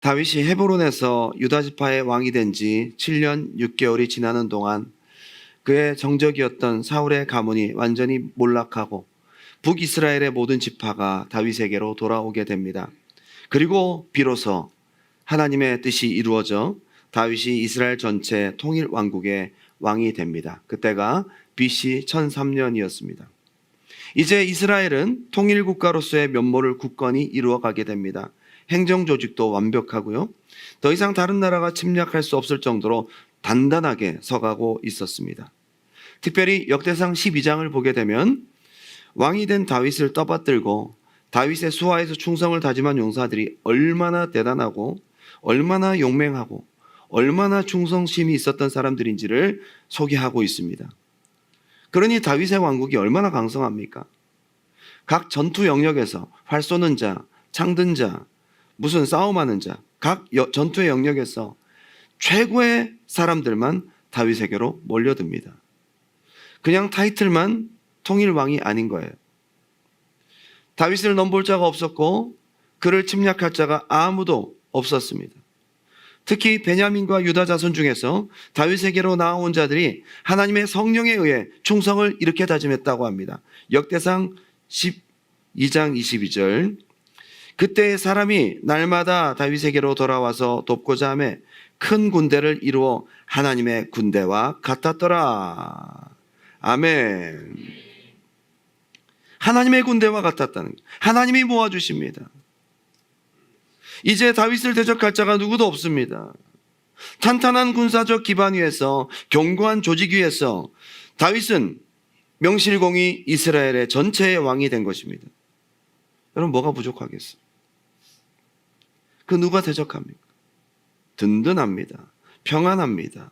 다윗이 헤브론에서 유다 지파의 왕이 된 지 7년 6개월이 지나는 동안 그의 정적이었던 사울의 가문이 완전히 몰락하고 북이스라엘의 모든 지파가 다윗에게로 돌아오게 됩니다. 그리고 비로소 하나님의 뜻이 이루어져 다윗이 이스라엘 전체 통일 왕국의 왕이 됩니다. 그때가 BC 1003년이었습니다. 이제 이스라엘은 통일 국가로서의 면모를 굳건히 이루어가게 됩니다. 행정 조직도 완벽하고요. 더 이상 다른 나라가 침략할 수 없을 정도로 단단하게 서가고 있었습니다. 특별히 역대상 12장을 보게 되면 왕이 된 다윗을 떠받들고 다윗의 수하에서 충성을 다짐한 용사들이 얼마나 대단하고 얼마나 용맹하고 얼마나 충성심이 있었던 사람들인지를 소개하고 있습니다. 그러니 다윗의 왕국이 얼마나 강성합니까? 각 전투 영역에서 활 쏘는 자, 창 든 자, 무슨 싸움하는 자, 각 전투의 영역에서 최고의 사람들만 다윗에게로 몰려듭니다. 그냥 타이틀만 통일왕이 아닌 거예요. 다윗을 넘볼 자가 없었고 그를 침략할 자가 아무도 없었습니다. 특히 베냐민과 유다 자손 중에서 다윗에게로 나아온 자들이 하나님의 성령에 의해 충성을 이렇게 다짐했다고 합니다. 역대상 12장 22절. 그때 사람이 날마다 다윗에게로 돌아와서 돕고자 하며 큰 군대를 이루어 하나님의 군대와 같았더라. 아멘. 하나님의 군대와 같았다는 것. 하나님이 모아주십니다. 이제 다윗을 대적할 자가 누구도 없습니다. 탄탄한 군사적 기반 위에서, 견고한 조직 위에서 다윗은 명실공히 이스라엘의 전체의 왕이 된 것입니다. 여러분, 뭐가 부족하겠어요? 그 누가 대적합니까? 든든합니다. 평안합니다.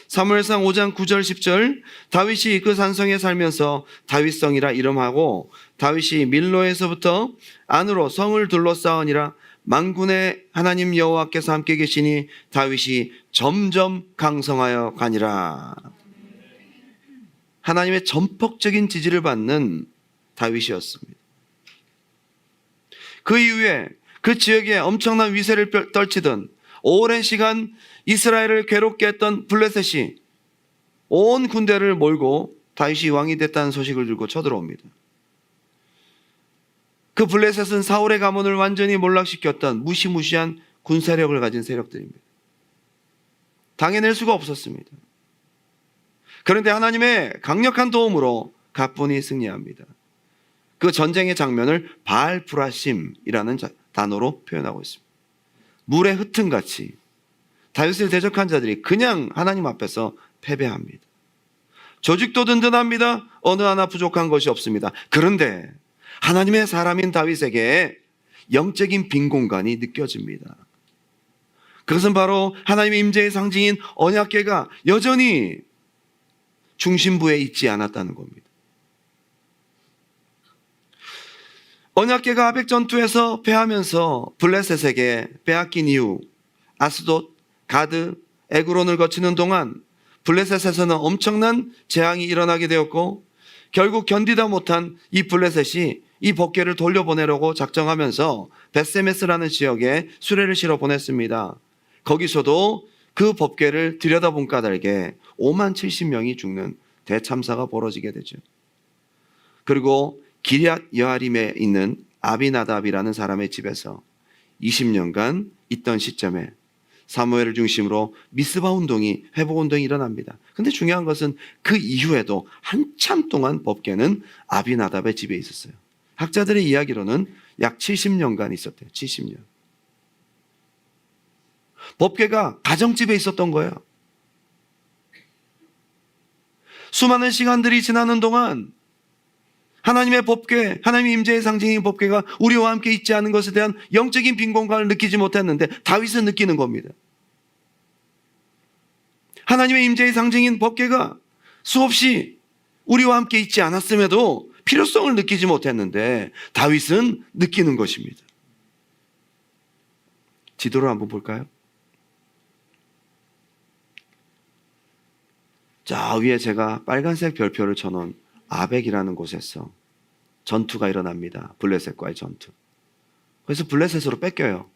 사무엘상 5장 9절 10절. 다윗이 그 산성에 살면서 다윗성이라 이름하고 다윗이 밀로에서부터 안으로 성을 둘러싸으니라. 만군의 하나님 여호와께서 함께 계시니 다윗이 점점 강성하여 가니라. 하나님의 전폭적인 지지를 받는 다윗이었습니다. 그 이후에 그 지역에 엄청난 위세를 떨치던, 오랜 시간 이스라엘을 괴롭게 했던 블레셋이 온 군대를 몰고 다윗이 왕이 됐다는 소식을 들고 쳐들어옵니다. 그 블레셋은 사울의 가문을 완전히 몰락시켰던 무시무시한 군사력을 가진 세력들입니다. 당해낼 수가 없었습니다. 그런데 하나님의 강력한 도움으로 가뿐히 승리합니다. 그 전쟁의 장면을 바알브라심이라는 단어로 표현하고 있습니다. 물의 흩음같이 다윗을 대적한 자들이 그냥 하나님 앞에서 패배합니다. 조직도 든든합니다. 어느 하나 부족한 것이 없습니다. 그런데 하나님의 사람인 다윗에게 영적인 빈 공간이 느껴집니다. 그것은 바로 하나님의 임재의 상징인 언약궤가 여전히 중심부에 있지 않았다는 겁니다. 언약궤가 아벡 전투에서 패하면서 블레셋에게 빼앗긴 이후 아스돗, 가드, 에그론을 거치는 동안 블레셋에서는 엄청난 재앙이 일어나게 되었고 결국 견디다 못한 이 블레셋이 이 법궤를 돌려보내려고 작정하면서 베세메스라는 지역에 수레를 실어 보냈습니다. 거기서도 그 법궤를 들여다본 까닭에 5만 70명이 죽는 대참사가 벌어지게 되죠. 그리고 기럇 여아림에 있는 아비나답이라는 사람의 집에서 20년간 있던 시점에 사무엘을 중심으로 미스바 운동이, 회복 운동이 일어납니다. 근데 중요한 것은 그 이후에도 한참 동안 법궤는 아비나답의 집에 있었어요. 학자들의 이야기로는 약 70년간 있었대요. 70년. 법궤가 가정집에 있었던 거예요. 수많은 시간들이 지나는 동안 하나님의 법궤, 하나님의 임재의 상징인 법궤가 우리와 함께 있지 않은 것에 대한 영적인 빈 공간을 느끼지 못했는데 다윗은 느끼는 겁니다. 하나님의 임재의 상징인 법궤가 수없이 우리와 함께 있지 않았음에도 필요성을 느끼지 못했는데 다윗은 느끼는 것입니다. 지도를 한번 볼까요? 저 위에 제가 빨간색 별표를 쳐놓은 아벡이라는 곳에서 전투가 일어납니다. 블레셋과의 전투. 그래서 블레셋으로 뺏겨요.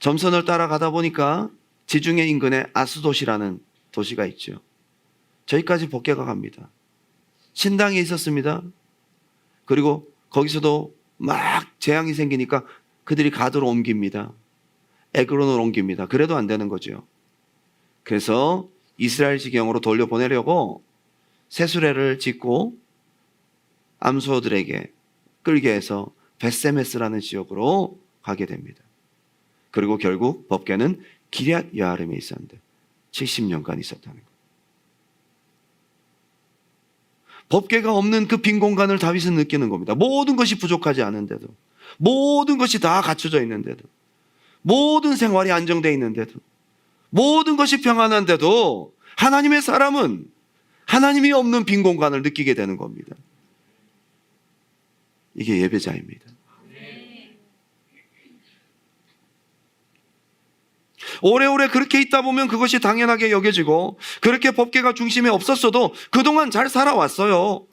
점선을 따라가다 보니까 지중해 인근에 아스돗이라는 도시가 있죠. 저기까지 법궤가 갑니다. 신당에 있었습니다. 그리고 거기서도 막 재앙이 생기니까 그들이 가드로 옮깁니다. 에그론으로 옮깁니다. 그래도 안 되는 거죠. 그래서 이스라엘 지경으로 돌려보내려고 세수레를 짓고 암소들에게 끌게 해서 벳세메스라는 지역으로 가게 됩니다. 그리고 결국 법궤는 기럇 여아림에 있었는데 70년간 있었다는 거예요. 법궤가 없는 그 빈 공간을 다윗은 느끼는 겁니다. 모든 것이 부족하지 않은데도, 모든 것이 다 갖춰져 있는데도, 모든 생활이 안정되어 있는데도, 모든 것이 평안한데도 하나님의 사람은 하나님이 없는 빈 공간을 느끼게 되는 겁니다. 이게 예배자입니다. 오래오래 그렇게 있다 보면 그것이 당연하게 여겨지고, 그렇게 법궤가 중심에 없었어도 그동안 잘 살아왔어요.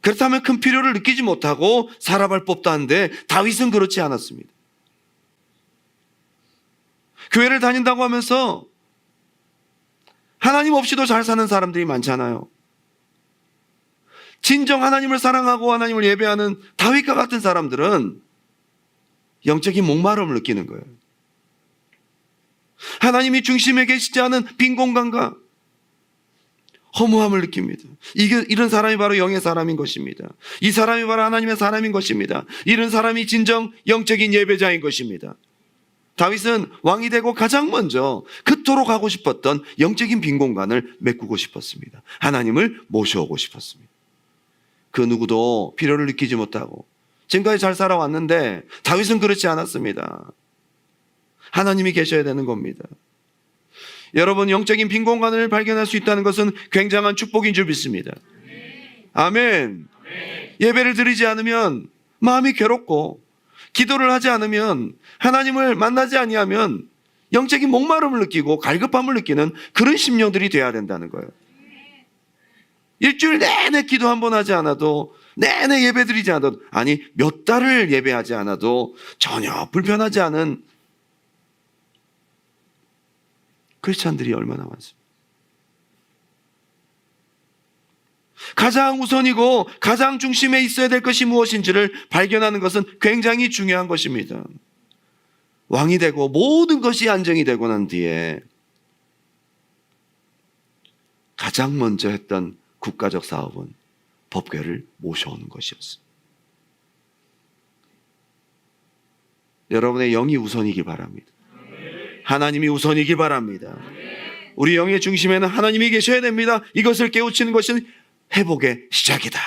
그렇다면 큰 필요를 느끼지 못하고 살아갈 법도 한데 다윗은 그렇지 않았습니다. 교회를 다닌다고 하면서 하나님 없이도 잘 사는 사람들이 많잖아요. 진정 하나님을 사랑하고 하나님을 예배하는 다윗과 같은 사람들은 영적인 목마름을 느끼는 거예요. 하나님이 중심에 계시지 않은 빈 공간과 허무함을 느낍니다. 이런 사람이 바로 영의 사람인 것입니다. 이 사람이 바로 하나님의 사람인 것입니다. 이런 사람이 진정 영적인 예배자인 것입니다. 다윗은 왕이 되고 가장 먼저 그토록 하고 싶었던 영적인 빈 공간을 메꾸고 싶었습니다. 하나님을 모셔오고 싶었습니다. 그 누구도 필요를 느끼지 못하고 지금까지 잘 살아왔는데 다윗은 그렇지 않았습니다. 하나님이 계셔야 되는 겁니다. 여러분, 영적인 빈 공간을 발견할 수 있다는 것은 굉장한 축복인 줄 믿습니다. 아멘. 예배를 드리지 않으면 마음이 괴롭고, 기도를 하지 않으면, 하나님을 만나지 아니하면 영적인 목마름을 느끼고 갈급함을 느끼는 그런 심령들이 되어야 된다는 거예요. 일주일 내내 기도 한 번 하지 않아도, 내내 예배 드리지 않아도, 아니 몇 달을 예배하지 않아도 전혀 불편하지 않은 크리스찬들이 얼마나 많습니까? 가장 우선이고 가장 중심에 있어야 될 것이 무엇인지를 발견하는 것은 굉장히 중요한 것입니다. 왕이 되고 모든 것이 안정이 되고 난 뒤에 가장 먼저 했던 국가적 사업은 법궤를 모셔오는 것이었습니다. 여러분의 영이 우선이길 바랍니다. 하나님이 우선이길 바랍니다. 우리 영의 중심에는 하나님이 계셔야 됩니다. 이것을 깨우치는 것은 회복의 시작이다.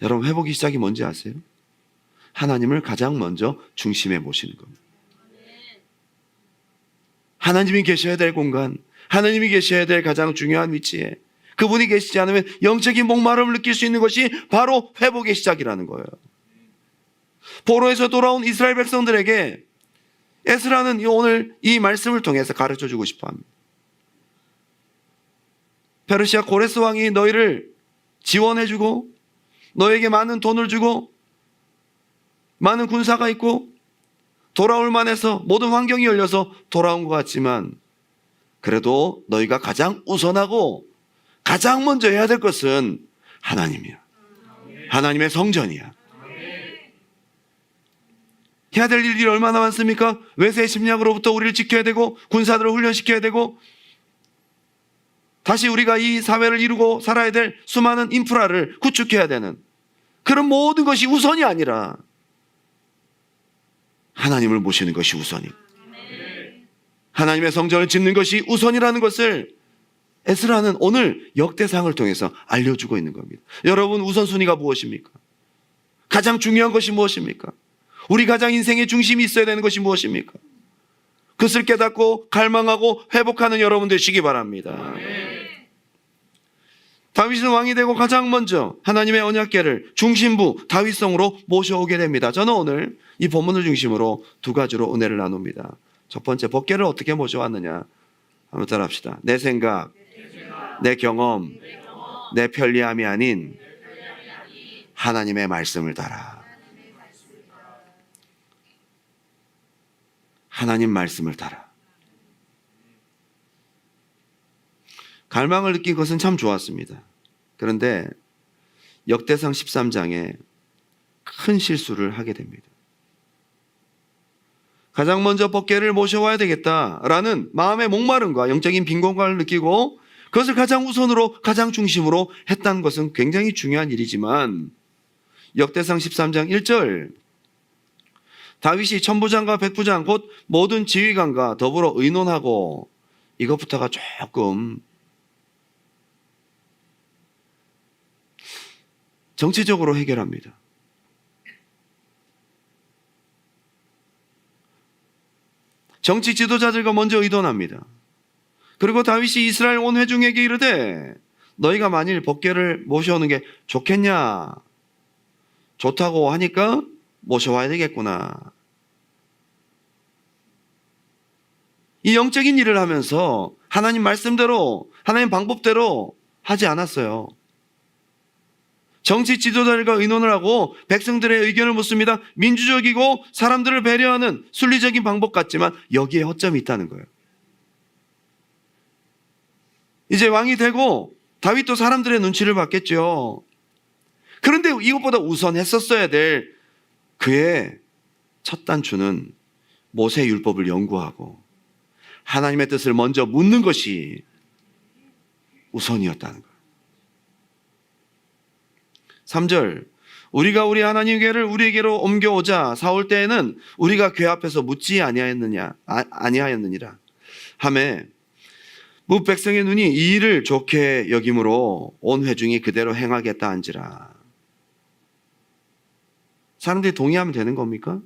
여러분, 회복의 시작이 뭔지 아세요? 하나님을 가장 먼저 중심에 모시는 겁니다. 하나님이 계셔야 될 공간, 하나님이 계셔야 될 가장 중요한 위치에 그분이 계시지 않으면 영적인 목마름을 느낄 수 있는 것이 바로 회복의 시작이라는 거예요. 포로에서 돌아온 이스라엘 백성들에게 에스라는 오늘 이 말씀을 통해서 가르쳐주고 싶어합니다. 페르시아 고레스 왕이 너희를 지원해주고 너에게 많은 돈을 주고 많은 군사가 있고 돌아올 만해서 모든 환경이 열려서 돌아온 것 같지만, 그래도 너희가 가장 우선하고 가장 먼저 해야 될 것은 하나님이야. 하나님의 성전이야. 해야 될 일이 얼마나 많습니까? 외세 침략으로부터 우리를 지켜야 되고 군사들을 훈련시켜야 되고 다시 우리가 이 사회를 이루고 살아야 될 수많은 인프라를 구축해야 되는 그런 모든 것이 우선이 아니라 하나님을 모시는 것이 우선이고 하나님의 성전을 짓는 것이 우선이라는 것을 에스라는 오늘 역대상을 통해서 알려주고 있는 겁니다. 여러분, 우선순위가 무엇입니까? 가장 중요한 것이 무엇입니까? 우리 가장 인생의 중심이 있어야 되는 것이 무엇입니까? 그것을 깨닫고 갈망하고 회복하는 여러분 되시기 바랍니다. 다윗은 왕이 되고 가장 먼저 하나님의 언약궤를 중심부 다윗성으로 모셔오게 됩니다. 저는 오늘 이 본문을 중심으로 두 가지로 은혜를 나눕니다. 첫 번째, 법궤를 어떻게 모셔왔느냐 한번 따라합시다. 내 생각, 내 경험, 내 편리함이 아닌 하나님의 말씀을 따라. 하나님 말씀을 따라. 갈망을 느낀 것은 참 좋았습니다. 그런데 역대상 13장에 큰 실수를 하게 됩니다. 가장 먼저 법궤를 모셔와야 되겠다라는 마음의 목마름과 영적인 빈곤감을 느끼고 그것을 가장 우선으로 가장 중심으로 했다는 것은 굉장히 중요한 일이지만 역대상 13장 1절 다윗이 천부장과 백부장 곧 모든 지휘관과 더불어 의논하고 이것부터가 조금 정치적으로 해결합니다. 정치 지도자들과 먼저 의논합니다. 그리고 다윗이 이스라엘 온 회중에게 이르되 너희가 만일 법궤를 모셔오는 게 좋겠냐? 좋다고 하니까 모셔와야 되겠구나. 이 영적인 일을 하면서 하나님 말씀대로 하나님 방법대로 하지 않았어요. 정치 지도자들과 의논을 하고 백성들의 의견을 묻습니다. 민주적이고 사람들을 배려하는 순리적인 방법 같지만 여기에 허점이 있다는 거예요. 이제 왕이 되고 다윗도 사람들의 눈치를 봤겠죠. 그런데 이것보다 우선했었어야 될 그의 첫 단추는 모세 율법을 연구하고 하나님의 뜻을 먼저 묻는 것이 우선이었다는 거예요. 3절 우리가 우리 하나님 궤를 우리에게로 옮겨오자 사올 때에는 우리가 궤 앞에서 묻지 아니하였느니라 하매 무 백성의 눈이 이 일을 좋게 여김으로 온 회중이 그대로 행하겠다 한지라. 사람들이 동의하면 되는 겁니까?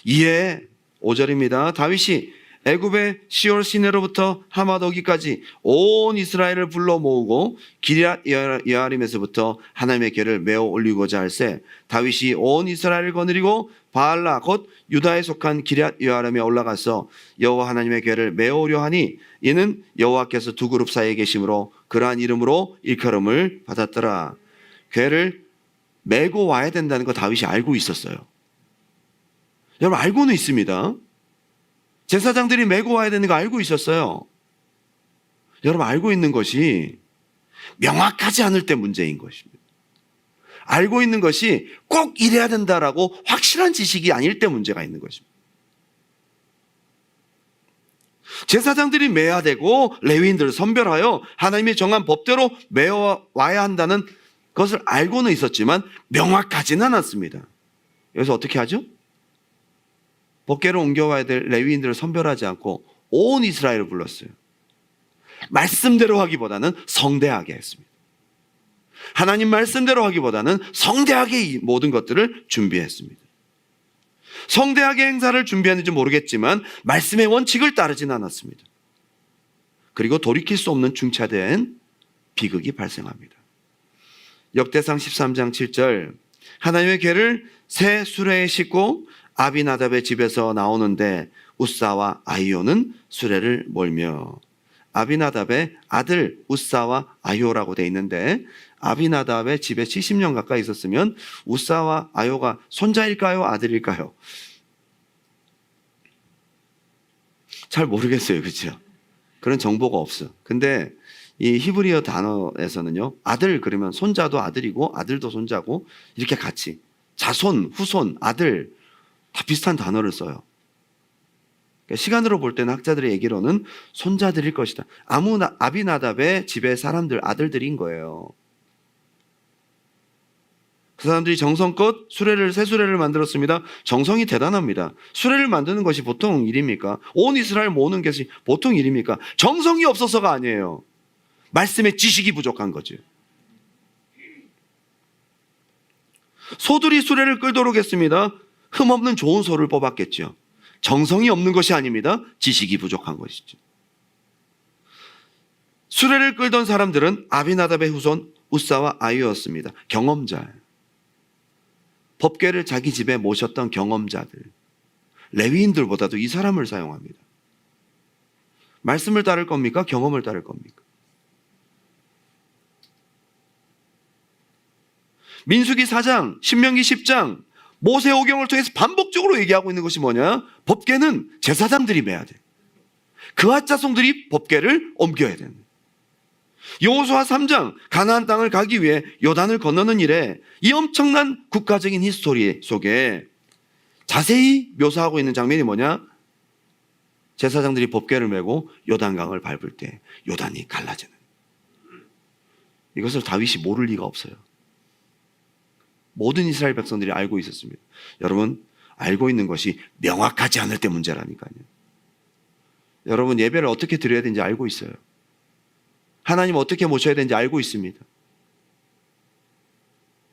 이에 5절입니다. 다윗이 애굽의 시올 시내로부터 하마도기까지 온 이스라엘을 불러 모으고 기럇 여아림에서부터 하나님의 궤를 메어 올리고자 할세 다윗이 온 이스라엘을 거느리고 바알라 곧 유다에 속한 기럇 여아림에 올라가서 여호와 하나님의 궤를 메어오려 하니 이는 여호와께서 두 그룹 사이에 계심으로 그러한 이름으로 일컬음을 받았더라. 궤를 메고 와야 된다는 거 다윗이 알고 있었어요. 여러분 알고는 있습니다. 제사장들이 메고 와야 되는 거 알고 있었어요. 여러분 알고 있는 것이 명확하지 않을 때 문제인 것입니다. 알고 있는 것이 꼭 이래야 된다라고 확실한 지식이 아닐 때 문제가 있는 것입니다. 제사장들이 메야 되고 레위인들을 선별하여 하나님이 정한 법대로 메어 와야 한다는 것을 알고는 있었지만 명확하지는 않았습니다. 여기서 어떻게 하죠? 법궤를 옮겨와야 될 레위인들을 선별하지 않고 온 이스라엘을 불렀어요. 말씀대로 하기보다는 성대하게 했습니다. 하나님 말씀대로 하기보다는 성대하게 이 모든 것들을 준비했습니다. 성대하게 행사를 준비했는지 모르겠지만 말씀의 원칙을 따르진 않았습니다. 그리고 돌이킬 수 없는 중차대한 비극이 발생합니다. 역대상 13장 7절 하나님의 궤를 새 수레에 싣고 아비나답의 집에서 나오는데 우사와 아히오는 수레를 몰며 아비나답의 아들 우사와 아히오라고 돼 있는데 아비나답의 집에 70년 가까이 있었으면 우사와 아히오가 손자일까요? 아들일까요? 잘 모르겠어요. 그렇죠? 그런 정보가 없어. 근데 이 히브리어 단어에서는요. 아들 그러면 손자도 아들이고 아들도 손자고 이렇게 같이 자손, 후손, 아들 다 비슷한 단어를 써요. 그러니까 시간으로 볼 때는 학자들의 얘기로는 손자들일 것이다. 아비나답의 집의 사람들, 아들들인 거예요. 그 사람들이 정성껏 새 수레를 만들었습니다. 정성이 대단합니다. 수레를 만드는 것이 보통 일입니까? 온 이스라엘 모으는 것이 보통 일입니까? 정성이 없어서가 아니에요. 말씀의 지식이 부족한 거죠. 소들이 수레를 끌도록 했습니다. 흠없는 좋은 소를 뽑았겠죠. 정성이 없는 것이 아닙니다. 지식이 부족한 것이죠. 수레를 끌던 사람들은 아비나답의 후손 우사와 아히오였습니다. 경험자. 법궤를 자기 집에 모셨던 경험자들. 레위인들보다도 이 사람을 사용합니다. 말씀을 따를 겁니까? 경험을 따를 겁니까? 민수기 4장, 신명기 10장 모세오경을 통해서 반복적으로 얘기하고 있는 것이 뭐냐? 법궤는 제사장들이 매야 돼. 그앗 자손들이 법궤를 옮겨야 되는. 여호수아 3장 가나안 땅을 가기 위해 요단을 건너는 일에 이 엄청난 국가적인 히스토리 속에 자세히 묘사하고 있는 장면이 뭐냐? 제사장들이 법궤를 메고 요단강을 밟을 때 요단이 갈라지는. 이것을 다윗이 모를 리가 없어요. 모든 이스라엘 백성들이 알고 있었습니다. 여러분, 알고 있는 것이 명확하지 않을 때 문제라니까요. 여러분, 예배를 어떻게 드려야 되는지 알고 있어요. 하나님 어떻게 모셔야 되는지 알고 있습니다.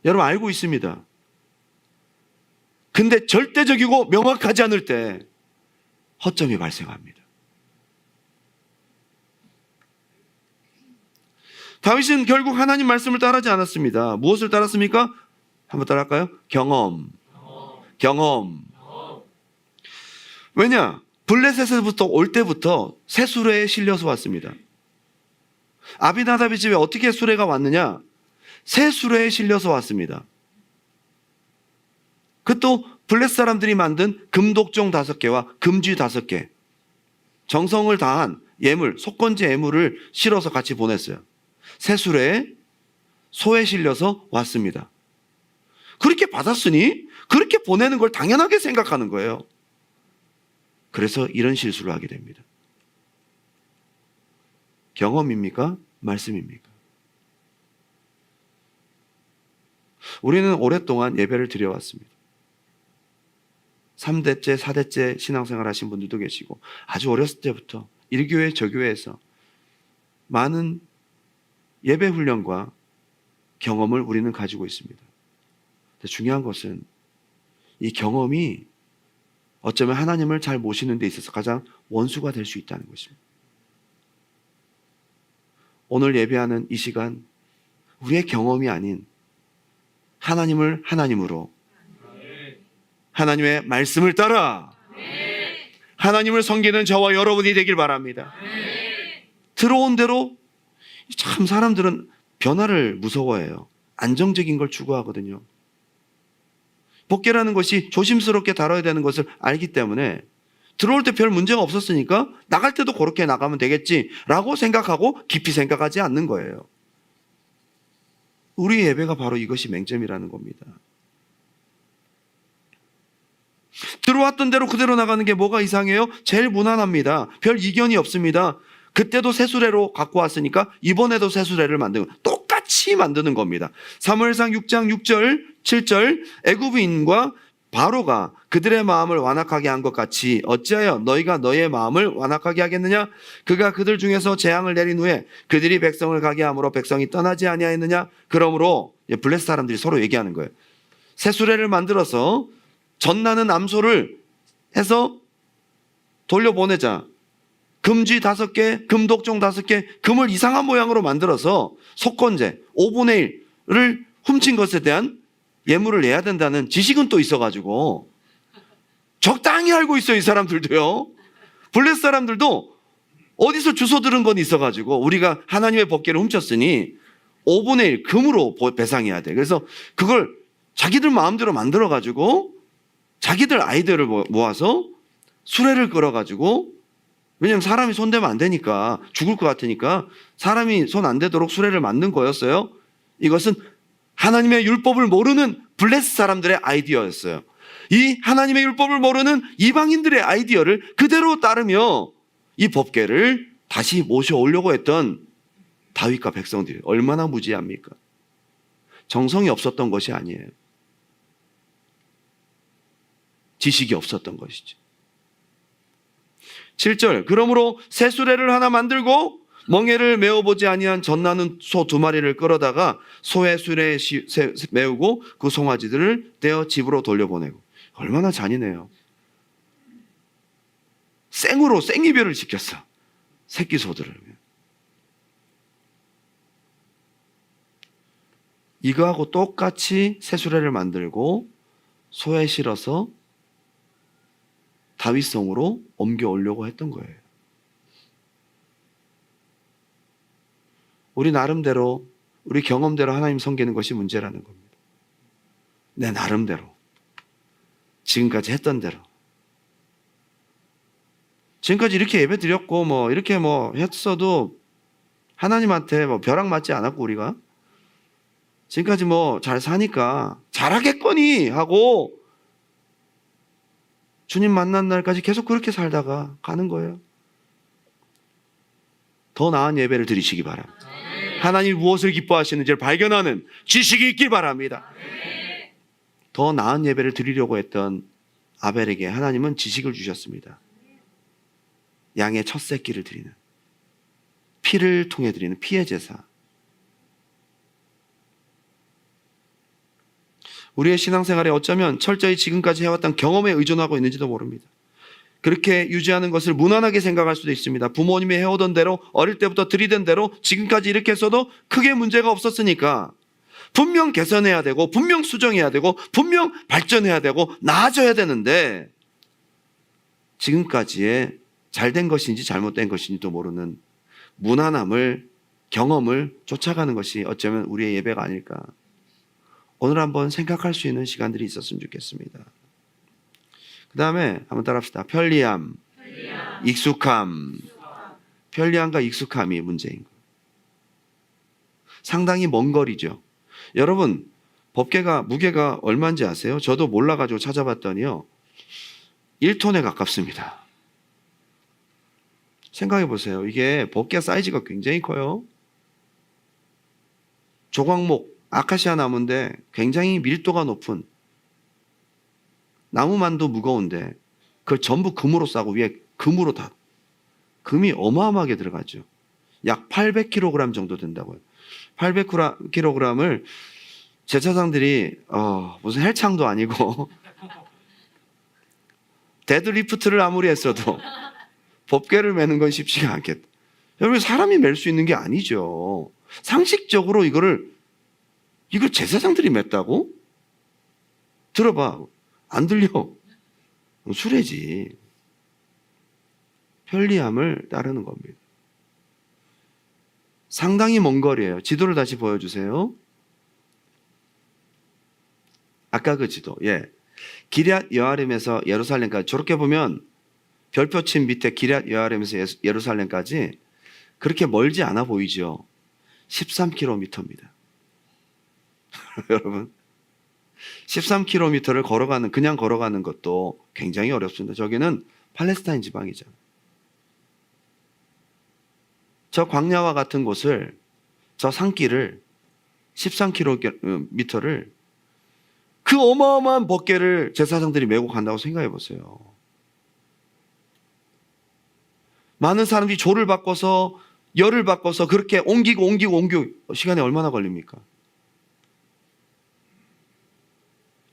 여러분, 알고 있습니다. 근데 절대적이고 명확하지 않을 때 허점이 발생합니다. 다윗은 결국 하나님 말씀을 따르지 않았습니다. 무엇을 따랐습니까? 한번 따라할까요? 경험. 왜냐? 블레셋에서부터 올 때부터 새 수레에 실려서 왔습니다. 아비나답의 집에 어떻게 수레가 왔느냐? 새 수레에 실려서 왔습니다. 그것도 블레셋 사람들이 만든 금독종 5개와 금쥐 5개, 정성을 다한 예물, 속건제 예물을 실어서 같이 보냈어요. 새 수레에 소에 실려서 왔습니다. 그렇게 받았으니 그렇게 보내는 걸 당연하게 생각하는 거예요. 그래서 이런 실수를 하게 됩니다. 경험입니까? 말씀입니까? 우리는 오랫동안 예배를 드려왔습니다. 3대째, 4대째 신앙생활 하신 분들도 계시고 아주 어렸을 때부터 이 교회, 저 교회에서 많은 예배 훈련과 경험을 우리는 가지고 있습니다. 근데 중요한 것은 이 경험이 어쩌면 하나님을 잘 모시는 데 있어서 가장 원수가 될 수 있다는 것입니다. 오늘 예배하는 이 시간, 우리의 경험이 아닌 하나님을 하나님으로, 하나님의 말씀을 따라 하나님을 섬기는 저와 여러분이 되길 바랍니다. 들어온 대로. 참 사람들은 변화를 무서워해요. 안정적인 걸 추구하거든요. 법궤라는 것이 조심스럽게 다뤄야 되는 것을 알기 때문에 들어올 때 별 문제가 없었으니까 나갈 때도 그렇게 나가면 되겠지라고 생각하고 깊이 생각하지 않는 거예요. 우리 예배가 바로 이것이 맹점이라는 겁니다. 들어왔던 대로 그대로 나가는 게 뭐가 이상해요? 제일 무난합니다. 별 이견이 없습니다. 그때도 새수레로 갖고 왔으니까 이번에도 새수레를 만드는, 똑같이 만드는 겁니다. 사무엘상 6장 6절 7절 애굽인과 바로가 그들의 마음을 완악하게 한 것 같이 어찌하여 너희가 너희의 마음을 완악하게 하겠느냐? 그가 그들 중에서 재앙을 내린 후에 그들이 백성을 가게 함으로 백성이 떠나지 아니하였느냐? 그러므로 블레셋 사람들이 서로 얘기하는 거예요. 새수레를 만들어서 전나는 암소를 해서 돌려보내자. 금쥐 5개, 금독종 5개, 금을 이상한 모양으로 만들어서 속건제 5분의 1을 훔친 것에 대한 예물을 내야 된다는 지식은 또 있어가지고 적당히 알고 있어요. 이 사람들도요. 블레셋 사람들도 어디서 주워 들은 건 있어가지고 우리가 하나님의 법궤를 훔쳤으니 5분의 1 금으로 배상해야 돼. 그래서 그걸 자기들 마음대로 만들어가지고 자기들 아이들을 모아서 수레를 끌어가지고, 왜냐하면 사람이 손대면 안 되니까, 죽을 것 같으니까 사람이 손 안 대도록 수레를 만든 거였어요. 이것은 하나님의 율법을 모르는 블레셋 사람들의 아이디어였어요. 이 하나님의 율법을 모르는 이방인들의 아이디어를 그대로 따르며 이 법궤를 다시 모셔오려고 했던 다윗과 백성들이 얼마나 무지합니까? 정성이 없었던 것이 아니에요. 지식이 없었던 것이죠. 7절 그러므로 새 수레를 하나 만들고 멍에를 메어보지 아니한 젖나는 소 2마리를 끌어다가 소의 수레에 메우고 그 송아지들을 떼어 집으로 돌려보내고. 얼마나 잔인해요. 생으로 생이별을 지켰어. 새끼 소들을. 이거하고 똑같이 새 수레를 만들고 소에 실어서 다윗성으로 옮겨오려고 했던 거예요. 우리 나름대로, 우리 경험대로 하나님 섬기는 것이 문제라는 겁니다. 내 나름대로. 지금까지 했던 대로. 지금까지 이렇게 예배 드렸고 이렇게 했어도 하나님한테 벼락 맞지 않았고 우리가 지금까지 잘 사니까 잘하겠거니 하고 주님 만난 날까지 계속 그렇게 살다가 가는 거예요. 더 나은 예배를 드리시기 바랍니다. 하나님 무엇을 기뻐하시는지를 발견하는 지식이 있길 바랍니다. 더 나은 예배를 드리려고 했던 아벨에게 하나님은 지식을 주셨습니다. 양의 첫 새끼를 드리는, 피를 통해 드리는 피의 제사. 우리의 신앙생활에 어쩌면 철저히 지금까지 해왔던 경험에 의존하고 있는지도 모릅니다. 그렇게 유지하는 것을 무난하게 생각할 수도 있습니다. 부모님이 해오던 대로 어릴 때부터 드리던 대로 지금까지 이렇게 했어도 크게 문제가 없었으니까 분명 개선해야 되고 분명 수정해야 되고 분명 발전해야 되고 나아져야 되는데 지금까지의 잘된 것인지 잘못된 것인지도 모르는 무난함을, 경험을 쫓아가는 것이 어쩌면 우리의 예배가 아닐까. 오늘 한번 생각할 수 있는 시간들이 있었으면 좋겠습니다. 그 다음에 한번 따라합시다. 편리함, 익숙함. 편리함과 익숙함이 문제인 거예요. 상당히 먼 거리죠. 여러분, 법궤가 무게가 얼마인지 아세요? 저도 몰라가지고 찾아봤더니요 1톤에 가깝습니다. 생각해 보세요. 이게 법궤 사이즈가 굉장히 커요. 조각목, 아카시아 나무인데 굉장히 밀도가 높은 나무만도 무거운데 그걸 전부 금으로 싸고 위에 금으로 다 금이 어마어마하게 들어가죠. 약 800kg 정도 된다고요. 800kg을 제사장들이 무슨 헬창도 아니고 데드리프트를 아무리 했어도 법궤를 메는 건 쉽지가 않겠다. 여러분, 사람이 멜 수 있는 게 아니죠. 상식적으로 이걸 제사장들이 맸다고? 들어봐. 안 들려. 수레지. 편리함을 따르는 겁니다. 상당히 먼 거리예요. 지도를 다시 보여주세요. 아까 그 지도. 기럇 여아림에서 예루살렘까지 저렇게 보면 별표친 밑에 기럇 여아림에서 예루살렘까지 그렇게 멀지 않아 보이죠. 13km입니다. 여러분, 13km를 그냥 걸어가는 것도 굉장히 어렵습니다. 저기는 팔레스타인 지방이죠. 저 광야와 같은 곳을, 저 산길을 13km를 그 어마어마한 법궤를 제사장들이 메고 간다고 생각해 보세요. 많은 사람들이 조를 바꿔서 열을 바꿔서 그렇게 옮기고 시간이 얼마나 걸립니까?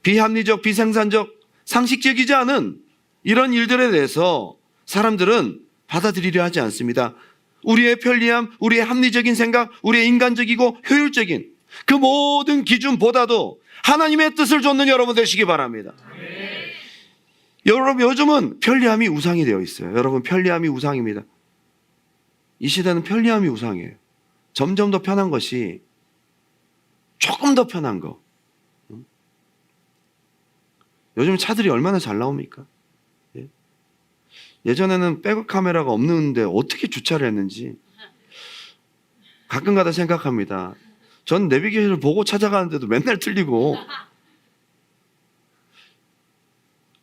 비합리적, 비생산적, 상식적이지 않은 이런 일들에 대해서 사람들은 받아들이려 하지 않습니다. 우리의 편리함, 우리의 합리적인 생각, 우리의 인간적이고 효율적인 그 모든 기준보다도 하나님의 뜻을 좇는 여러분 되시기 바랍니다. 여러분, 요즘은 편리함이 우상이 되어 있어요. 여러분, 편리함이 우상입니다. 이 시대는 편리함이 우상이에요. 점점 더 편한 것이 조금 더 편한 거. 요즘 차들이 얼마나 잘 나옵니까? 예전에는 백업 카메라가 없는데 어떻게 주차를 했는지 가끔가다 생각합니다. 전 내비게이션을 보고 찾아가는데도 맨날 틀리고,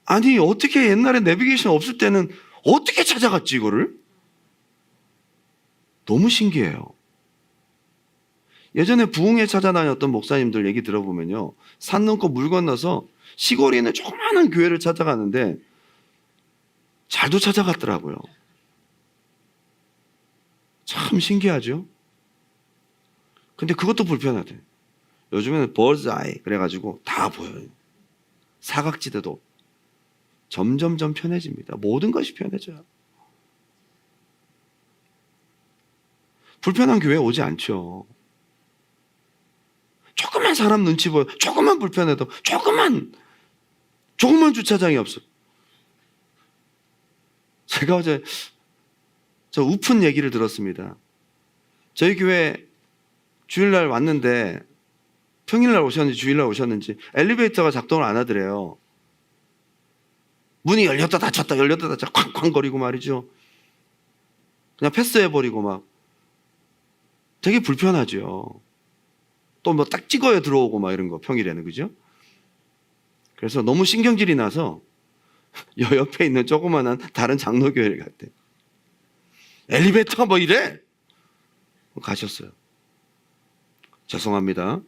아니 어떻게 옛날에 내비게이션 없을 때는 어떻게 찾아갔지 이거를? 너무 신기해요. 예전에 부흥회 찾아다녔던 목사님들 얘기 들어보면요, 산 넘고 물 건너서 시골에 있는 조그마한 교회를 찾아가는데 잘도 찾아갔더라고요. 참 신기하죠? 근데 그것도 불편하대. 요즘에는 버즈아이 그래가지고 다 보여요. 사각지대도 점점점 편해집니다. 모든 것이 편해져요. 불편한 교회 오지 않죠. 조금만 사람 눈치 보여, 조금만 불편해도 조금만 주차장이 없어. 제가 어제 저 우픈 얘기를 들었습니다. 저희 교회 주일날 왔는데, 평일날 오셨는지 주일날 오셨는지 엘리베이터가 작동을 안 하더래요. 문이 열렸다 닫혔다 열렸다 닫혔다 쾅쾅거리고 말이죠. 그냥 패스해버리고 막 되게 불편하죠. 또 뭐 딱 찍어야 들어오고 막 이런 거 평일에는, 그죠? 그래서 너무 신경질이 나서 옆에 있는 조그만한 다른 장로교회를 갔대. 엘리베이터가 뭐 이래? 가셨어요. 죄송합니다.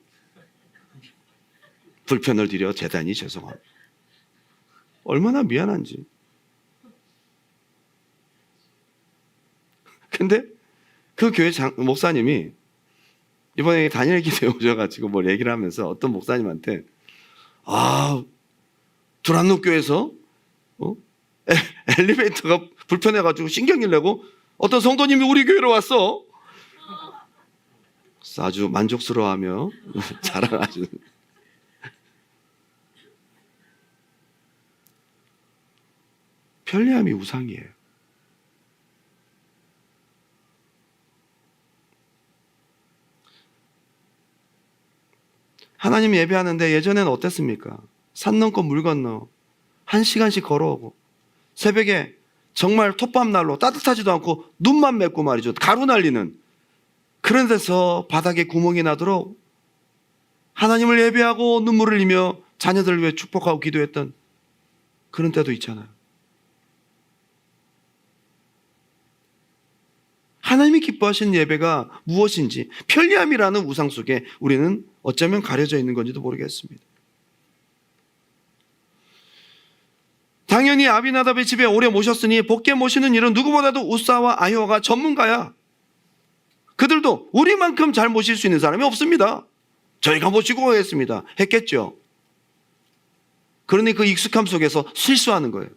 불편을 드려 대단히 죄송합니다. 얼마나 미안한지. 근데 그 교회 목사님이 이번에 단일 기도에 오셔가지고 뭘 얘기를 하면서 어떤 목사님한테 두란노 교회에서 엘리베이터가 불편해가지고 신경질 내고 어떤 성도님이 우리 교회로 왔어. 아주 만족스러워하며 자랑하시는. 편리함이 우상이에요. 하나님 예배하는데 예전에는 어땠습니까? 산 넘고 물 건너 1시간씩 걸어오고 새벽에 정말 톱밥날로 따뜻하지도 않고 눈만 맺고 말이죠. 가루 날리는 그런 데서 바닥에 구멍이 나도록 하나님을 예배하고 눈물을 흘리며 자녀들을 위해 축복하고 기도했던 그런 때도 있잖아요. 하나님이 기뻐하시는 예배가 무엇인지 편리함이라는 우상 속에 우리는 어쩌면 가려져 있는 건지도 모르겠습니다. 당연히 아비나답의 집에 오래 모셨으니 복게 모시는 일은 누구보다도 우사와 아히오가 전문가야. 그들도 우리만큼 잘 모실 수 있는 사람이 없습니다. 저희가 모시고 가겠습니다. 했겠죠. 그러니 그 익숙함 속에서 실수하는 거예요.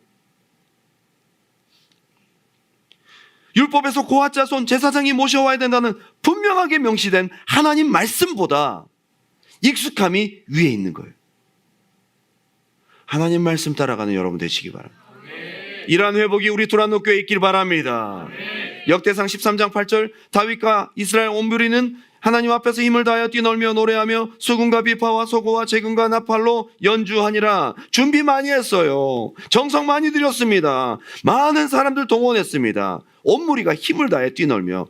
율법에서 고핫 자손 제사장이 모셔와야 된다는 분명하게 명시된 하나님 말씀보다 익숙함이 위에 있는 거예요. 하나님 말씀 따라가는 여러분 되시기 바랍니다. 이러한 회복이 우리 두란노 교회에 있길 바랍니다. 역대상 13장 8절 다윗과 이스라엘 온 무리는 하나님 앞에서 힘을 다하여 뛰놀며 노래하며 수금과 비파와 소고와 제금과 나팔로 연주하니라. 준비 많이 했어요. 정성 많이 들였습니다. 많은 사람들 동원했습니다. 온 무리가 힘을 다해 뛰놀며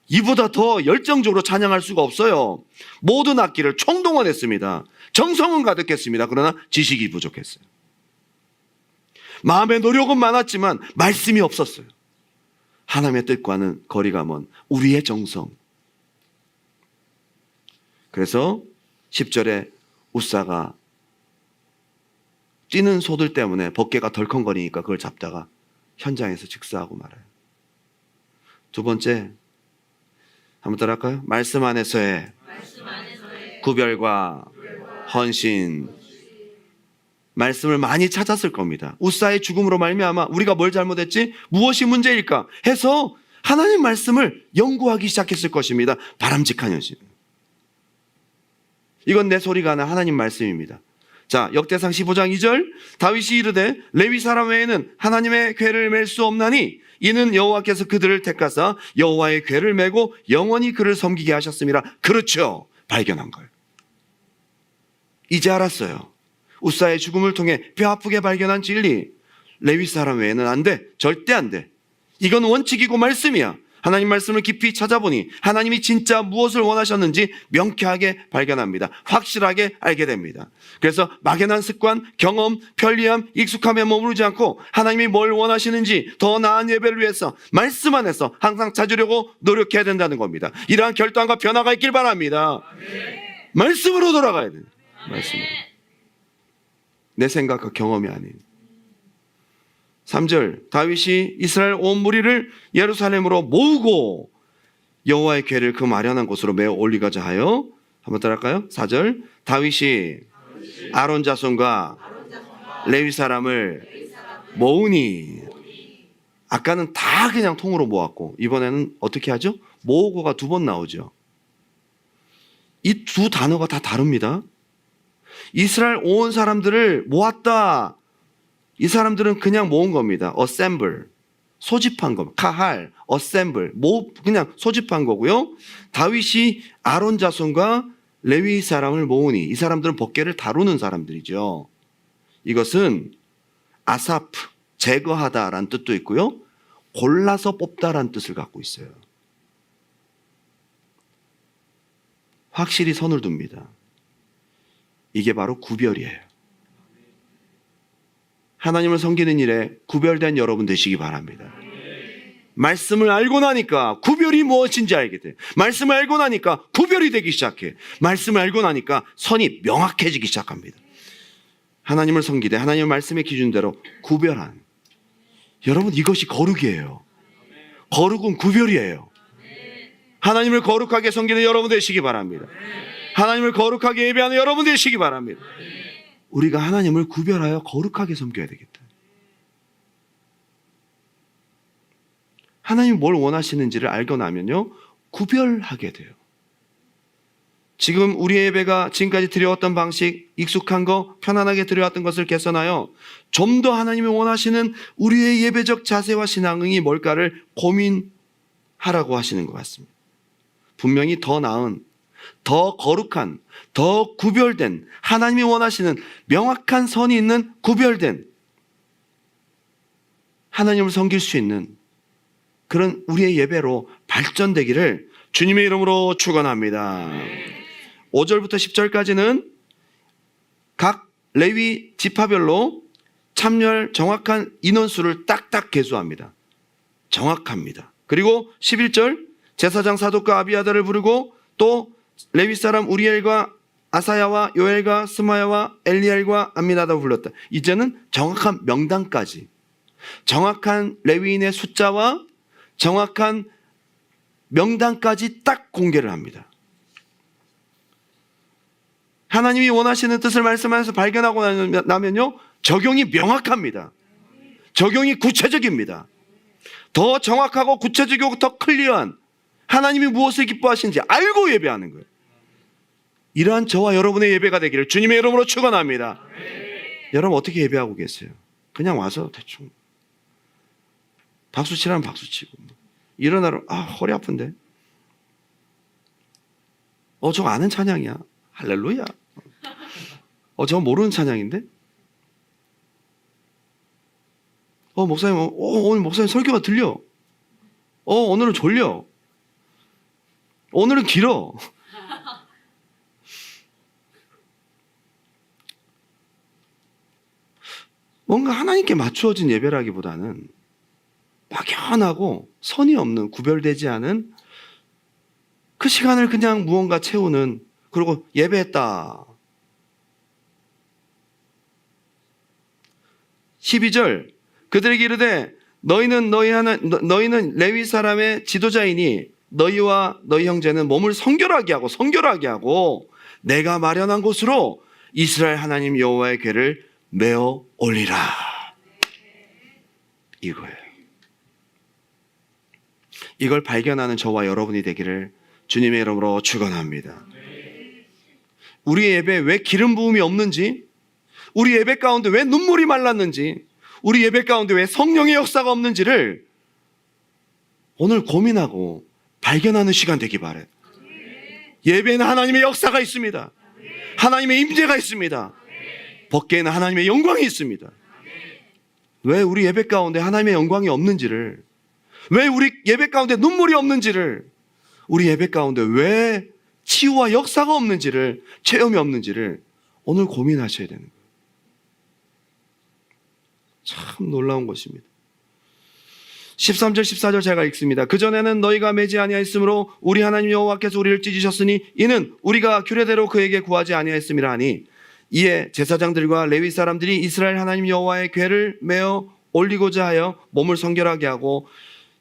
이보다 더 열정적으로 찬양할 수가 없어요. 모든 악기를 총동원했습니다. 정성은 가득했습니다. 그러나 지식이 부족했어요. 마음의 노력은 많았지만 말씀이 없었어요. 하나님의 뜻과는 거리가 먼 우리의 정성. 그래서 10절에 우사가 뛰는 소들 때문에 벗개가 덜컹거리니까 그걸 잡다가 현장에서 즉사하고 말아요. 두 번째, 한번 따라할까요? 말씀 안에서의 구별과 헌신. 말씀을 많이 찾았을 겁니다. 우사의 죽음으로 말미암아 우리가 뭘 잘못했지? 무엇이 문제일까? 해서 하나님 말씀을 연구하기 시작했을 것입니다. 바람직한 현실. 이건 내 소리가 아니라 하나님 말씀입니다. 자, 역대상 15장 2절 다윗이 이르되 레위 사람 외에는 하나님의 궤를 맬 수 없나니 이는 여호와께서 그들을 택하사 여호와의 궤를 메고 영원히 그를 섬기게 하셨음이라. 그렇죠. 발견한 거예요. 이제 알았어요. 우사의 죽음을 통해 뼈아프게 발견한 진리. 레위 사람 외에는 안 돼. 절대 안 돼. 이건 원칙이고 말씀이야. 하나님 말씀을 깊이 찾아보니 하나님이 진짜 무엇을 원하셨는지 명쾌하게 발견합니다. 확실하게 알게 됩니다. 그래서 막연한 습관, 경험, 편리함, 익숙함에 머무르지 않고 하나님이 뭘 원하시는지 더 나은 예배를 위해서 말씀 안에서 항상 찾으려고 노력해야 된다는 겁니다. 이러한 결단과 변화가 있길 바랍니다. 말씀으로 돌아가야 돼요. 말씀으로. 내 생각과 경험이 아닌. 3절 다윗이 이스라엘 온 무리를 예루살렘으로 모으고 여호와의 궤를 그 마련한 곳으로 메어 올리고자 하여, 한번 따라할까요? 4절 다윗이 아론 자손과 레위 사람을 모으니. 아까는 다 그냥 통으로 모았고 이번에는 어떻게 하죠? 모으고가 두 번 나오죠. 이 두 단어가 다 다릅니다. 이스라엘 온 사람들을 모았다. 이 사람들은 그냥 모은 겁니다. assemble, 소집한 겁니다. 카할, assemble, 그냥 소집한 거고요. 다윗이 아론 자손과 레위 사람을 모으니 이 사람들은 법궤를 다루는 사람들이죠. 이것은 아사프, 제거하다라는 뜻도 있고요. 골라서 뽑다라는 뜻을 갖고 있어요. 확실히 선을 둡니다. 이게 바로 구별이에요. 하나님을 섬기는 일에 구별된 여러분 되시기 바랍니다. 말씀을 알고 나니까 구별이 무엇인지 알게 돼. 말씀을 알고 나니까 구별이 되기 시작해. 말씀을 알고 나니까 선이 명확해지기 시작합니다. 하나님을 섬기되 하나님의 말씀의 기준대로 구별한. 여러분, 이것이 거룩이에요. 거룩은 구별이에요. 하나님을 거룩하게 섬기는 여러분 되시기 바랍니다. 하나님을 거룩하게 예배하는 여러분 되시기 바랍니다. 우리가 하나님을 구별하여 거룩하게 섬겨야 되겠다. 하나님이 뭘 원하시는지를 알고 나면요, 구별하게 돼요. 지금 우리의 예배가 지금까지 드려왔던 방식, 익숙한 거, 편안하게 드려왔던 것을 개선하여 좀 더 하나님이 원하시는 우리의 예배적 자세와 신앙이 뭘까를 고민하라고 하시는 것 같습니다. 분명히 더 나은, 더 거룩한, 더 구별된, 하나님이 원하시는 명확한 선이 있는 구별된 하나님을 섬길 수 있는 그런 우리의 예배로 발전되기를 주님의 이름으로 축원합니다. 5절부터 10절까지는 각 레위 지파별로 참여할 정확한 인원수를 딱딱 계수합니다. 정확합니다. 그리고 11절 제사장 사독과 아비아다를 부르고 또 레위 사람 우리엘과 아사야와 요엘과 스마야와 엘리엘과 암미나답을 불렀다. 이제는 정확한 명단까지, 정확한 레위인의 숫자와 정확한 명단까지 딱 공개를 합니다. 하나님이 원하시는 뜻을 말씀하면서 발견하고 나면요, 적용이 명확합니다. 적용이 구체적입니다. 더 정확하고 구체적이고 더 클리어한 하나님이 무엇을 기뻐하시는지 알고 예배하는 거예요. 이러한 저와 여러분의 예배가 되기를 주님의 이름으로 축원합니다. 여러분 어떻게 예배하고 계세요? 그냥 와서 대충 박수 치라면 박수 치고, 일어나러 허리 아픈데, 저거 아는 찬양이야, 할렐루야. 저거 모르는 찬양인데, 목사님, 오늘 목사님 설교가 들려. 오늘은 졸려. 오늘은 길어. 뭔가 하나님께 맞추어진 예배라기보다는 막연하고 선이 없는, 구별되지 않은 그 시간을 그냥 무언가 채우는, 그리고 예배했다. 12절 그들에게 이르되 너희는 레위 사람의 지도자이니 너희와 너희 형제는 몸을 성결하게 하고 내가 마련한 곳으로 이스라엘 하나님 여호와의 궤를 메어 올리라. 이거예요. 이걸 발견하는 저와 여러분이 되기를 주님의 이름으로 축원합니다. 우리의 예배에 왜 기름 부음이 없는지, 우리 예배 가운데 왜 눈물이 말랐는지, 우리 예배 가운데 왜 성령의 역사가 없는지를 오늘 고민하고 발견하는 시간 되기 바라요. 예배에는 하나님의 역사가 있습니다. 하나님의 임재가 있습니다. 법궤에는 하나님의 영광이 있습니다. 왜 우리 예배 가운데 하나님의 영광이 없는지를, 왜 우리 예배 가운데 눈물이 없는지를, 우리 예배 가운데 왜 치유와 역사가 없는지를, 체험이 없는지를 오늘 고민하셔야 되는 거예요. 참 놀라운 것입니다. 13절 14절 제가 읽습니다. 그전에는 너희가 매지 아니하였으므로 우리 하나님 여호와께서 우리를 찢으셨으니 이는 우리가 규례대로 그에게 구하지 아니하였음이라 하니, 이에 제사장들과 레위 사람들이 이스라엘 하나님 여호와의 궤를 메어 올리고자 하여 몸을 성결하게 하고,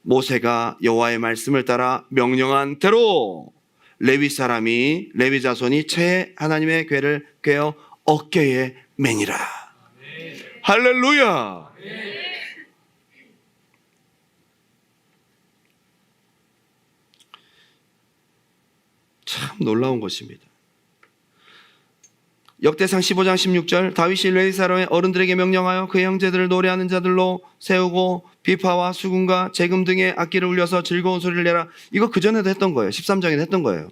모세가 여호와의 말씀을 따라 명령한 대로 레위 자손이 채 하나님의 궤를 꿰어 어깨에 매니라. 할렐루야. 참 놀라운 것입니다. 역대상 15장 16절 다윗이 레위 사람의 어른들에게 명령하여 그의 형제들을 노래하는 자들로 세우고 비파와 수금과 재금 등의 악기를 울려서 즐거운 소리를 내라. 이거 그전에도 했던 거예요. 13장에도 했던 거예요.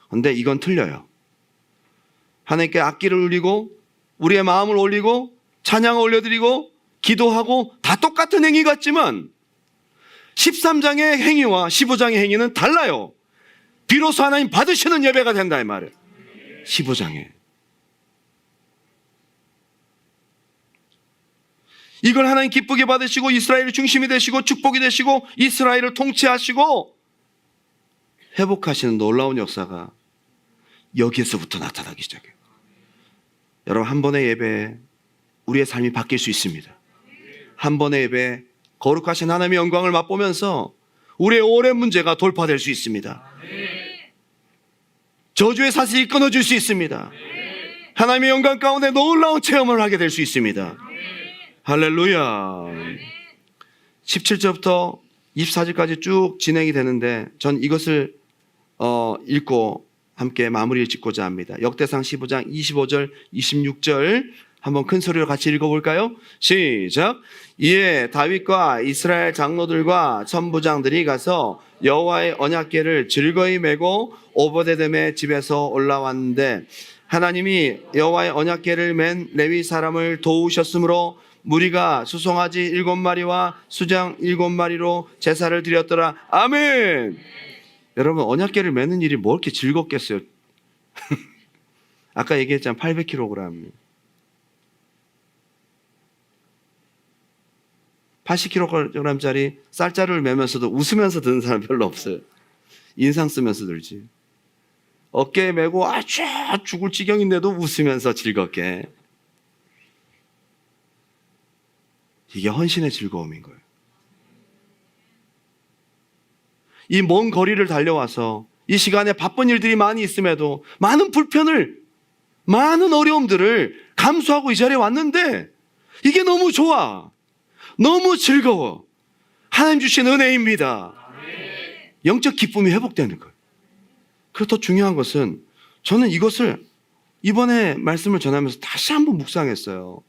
그런데 이건 틀려요. 하나님께 악기를 울리고 우리의 마음을 올리고 찬양을 올려드리고 기도하고 다 똑같은 행위 같지만 13장의 행위와 15장의 행위는 달라요. 비로소 하나님 받으시는 예배가 된다 이 말이에요. 15장에 이걸 하나님 기쁘게 받으시고 이스라엘의 중심이 되시고 축복이 되시고 이스라엘을 통치하시고 회복하시는 놀라운 역사가 여기에서부터 나타나기 시작해요. 여러분, 한 번의 예배에 우리의 삶이 바뀔 수 있습니다. 한 번의 예배에 거룩하신 하나님의 영광을 맛보면서 우리의 오랜 문제가 돌파될 수 있습니다. 저주의 사슬이 끊어질 수 있습니다. 하나님의 영광 가운데 놀라운 체험을 하게 될 수 있습니다. 할렐루야. 17절부터 24절까지 쭉 진행이 되는데 전 이것을 읽고 함께 마무리를 짓고자 합니다. 역대상 15장 25절 26절 한번 큰 소리로 같이 읽어볼까요? 시작. 이에 다윗과 이스라엘 장로들과 천부장들이 가서 여호와의 언약궤를 즐거이 메고 오베데돔의 집에서 올라왔는데 하나님이 여호와의 언약궤를 맨 레위 사람을 도우셨으므로 무리가 수송아지 7마리와 수장 7마리로 제사를 드렸더라. 아멘. 여러분, 언약궤를 매는 일이 뭐 이렇게 즐겁겠어요? 아까 얘기했잖아요. 800kg. 80kg짜리 쌀자루를 매면서도 웃으면서 드는 사람 별로 없어요. 인상 쓰면서 들지. 어깨에 메고 죽을 지경인데도 웃으면서 즐겁게. 이게 헌신의 즐거움인 거예요. 이 먼 거리를 달려와서 이 시간에 바쁜 일들이 많이 있음에도 많은 불편을, 많은 어려움들을 감수하고 이 자리에 왔는데 이게 너무 좋아. 너무 즐거워. 하나님 주신 은혜입니다. 영적 기쁨이 회복되는 거예요. 그리고 더 중요한 것은 저는 이것을 이번에 말씀을 전하면서 다시 한번 묵상했어요.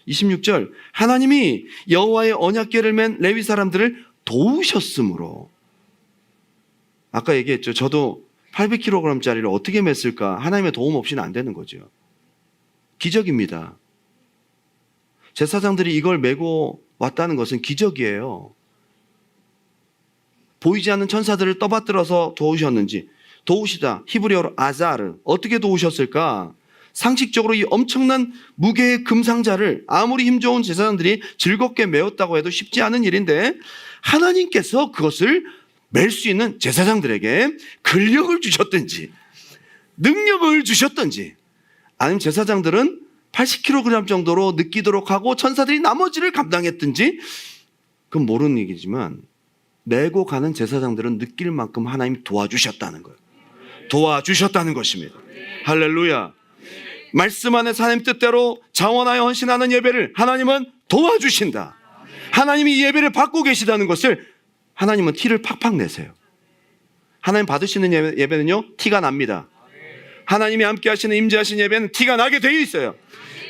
26절, 하나님이 여호와의 언약궤를 맨 레위 사람들을 도우셨으므로. 아까 얘기했죠. 저도 800kg짜리를 어떻게 맸을까? 하나님의 도움 없이는 안 되는 거죠. 기적입니다. 제사장들이 이걸 메고 왔다는 것은 기적이에요. 보이지 않는 천사들을 떠받들어서 도우셨는지, 도우시다, 히브리어로 아자르, 어떻게 도우셨을까? 상식적으로 이 엄청난 무게의 금상자를 아무리 힘 좋은 제사장들이 즐겁게 메웠다고 해도 쉽지 않은 일인데 하나님께서 그것을 맬 수 있는 제사장들에게 근력을 주셨든지 능력을 주셨든지, 아니면 제사장들은 80kg 정도로 느끼도록 하고 천사들이 나머지를 감당했든지 그건 모르는 얘기지만 메고 가는 제사장들은 느낄 만큼 하나님이 도와주셨다는 거예요. 도와주셨다는 것입니다. 할렐루야. 말씀 안에서 하나님 뜻대로 자원하여 헌신하는 예배를 하나님은 도와주신다. 하나님이 이 예배를 받고 계시다는 것을 하나님은 티를 팍팍 내세요. 하나님 받으시는 예배는요, 티가 납니다. 하나님이 함께 하시는 임재하신 예배는 티가 나게 되어 있어요.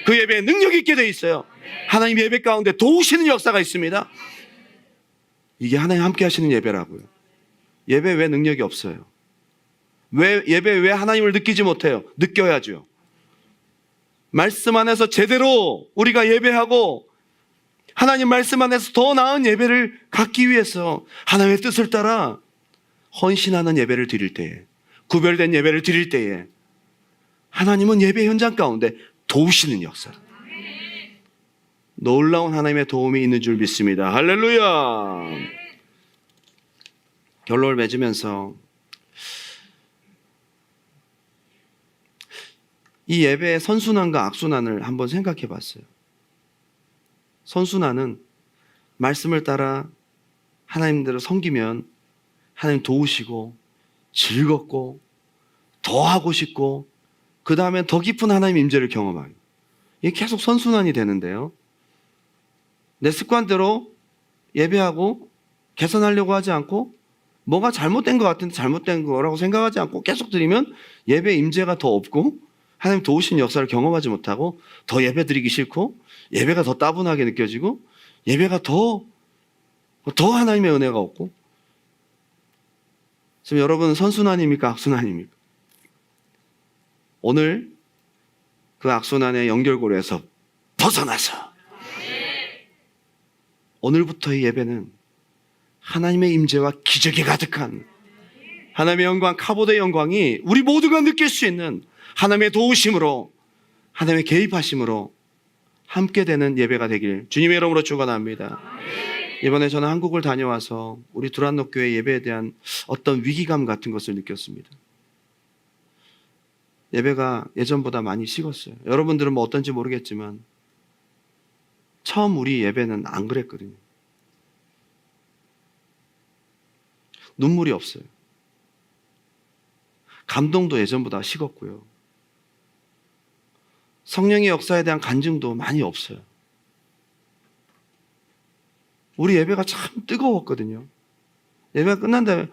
그 예배에 능력 있게 되어 있어요. 하나님 예배 가운데 도우시는 역사가 있습니다. 이게 하나님 함께 하시는 예배라고요. 예배 왜 능력이 없어요? 예배 왜 하나님을 느끼지 못해요? 느껴야죠. 말씀 안에서 제대로 우리가 예배하고 하나님 말씀 안에서 더 나은 예배를 갖기 위해서 하나님의 뜻을 따라 헌신하는 예배를 드릴 때에, 구별된 예배를 드릴 때에 하나님은 예배 현장 가운데 도우시는 역사, 놀라운 하나님의 도움이 있는 줄 믿습니다. 할렐루야. 결론을 맺으면서 이 예배의 선순환과 악순환을 한번 생각해 봤어요. 선순환은 말씀을 따라 하나님대로 섬기면 하나님 도우시고 즐겁고 더 하고 싶고 그 다음에 더 깊은 하나님 임재를 경험하고, 이게 계속 선순환이 되는데요, 내 습관대로 예배하고 개선하려고 하지 않고 뭐가 잘못된 것 같은데 잘못된 거라고 생각하지 않고 계속 드리면 예배 임재가 더 없고 하나님 도우신 역사를 경험하지 못하고 더 예배 드리기 싫고 예배가 더 따분하게 느껴지고 예배가 더 하나님의 은혜가 없고. 지금 여러분 선순환입니까? 악순환입니까? 오늘 그 악순환의 연결고리에서 벗어나서 오늘부터의 예배는 하나님의 임재와 기적이 가득한 하나님의 영광, 카보드의 영광이 우리 모두가 느낄 수 있는 하나님의 도우심으로, 하나님의 개입하심으로 함께 되는 예배가 되길 주님의 이름으로 축원합니다. 이번에 저는 한국을 다녀와서 우리 두란노 교회 예배에 대한 어떤 위기감 같은 것을 느꼈습니다. 예배가 예전보다 많이 식었어요. 여러분들은 뭐 어떤지 모르겠지만 처음 우리 예배는 안 그랬거든요. 눈물이 없어요. 감동도 예전보다 식었고요. 성령의 역사에 대한 간증도 많이 없어요. 우리 예배가 참 뜨거웠거든요. 예배가 끝난 다음에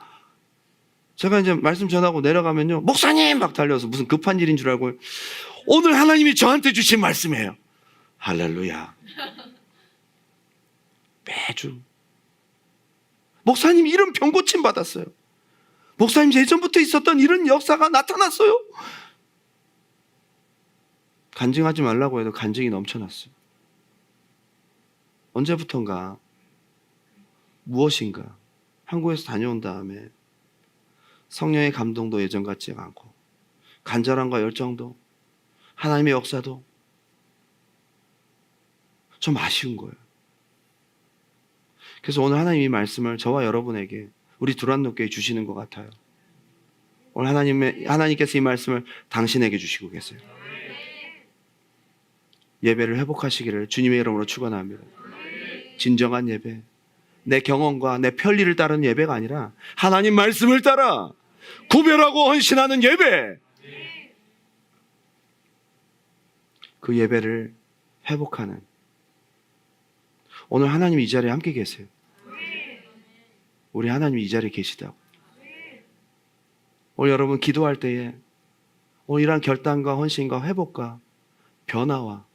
제가 이제 말씀 전하고 내려가면요, 목사님! 막 달려서 무슨 급한 일인 줄 알고, 오늘 하나님이 저한테 주신 말씀이에요. 할렐루야. 매주. 목사님 이런 병고침 받았어요. 목사님 예전부터 있었던 이런 역사가 나타났어요. 간증하지 말라고 해도 간증이 넘쳐났어요. 언제부턴가 무엇인가 한국에서 다녀온 다음에 성령의 감동도 예전 같지 않고 간절함과 열정도 하나님의 역사도 좀 아쉬운 거예요. 그래서 오늘 하나님이 이 말씀을 저와 여러분에게 우리 두란노 교회에 주시는 것 같아요. 오늘 하나님께서 이 말씀을 당신에게 주시고 계세요. 예배를 회복하시기를 주님의 이름으로 축원합니다. 진정한 예배, 내 경험과 내 편리를 따르는 예배가 아니라 하나님 말씀을 따라 구별하고 헌신하는 예배, 그 예배를 회복하는, 오늘 하나님 이 자리에 함께 계세요. 우리 하나님 이 자리에 계시다고. 오늘 여러분 기도할 때에 오늘 이러한 결단과 헌신과 회복과 변화와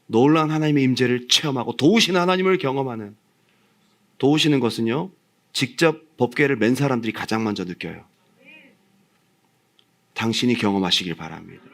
놀라운 하나님의 임재를 체험하고 도우시는 하나님을 경험하는, 도우시는 것은요, 직접 법궤를 맨 사람들이 가장 먼저 느껴요. 당신이 경험하시길 바랍니다.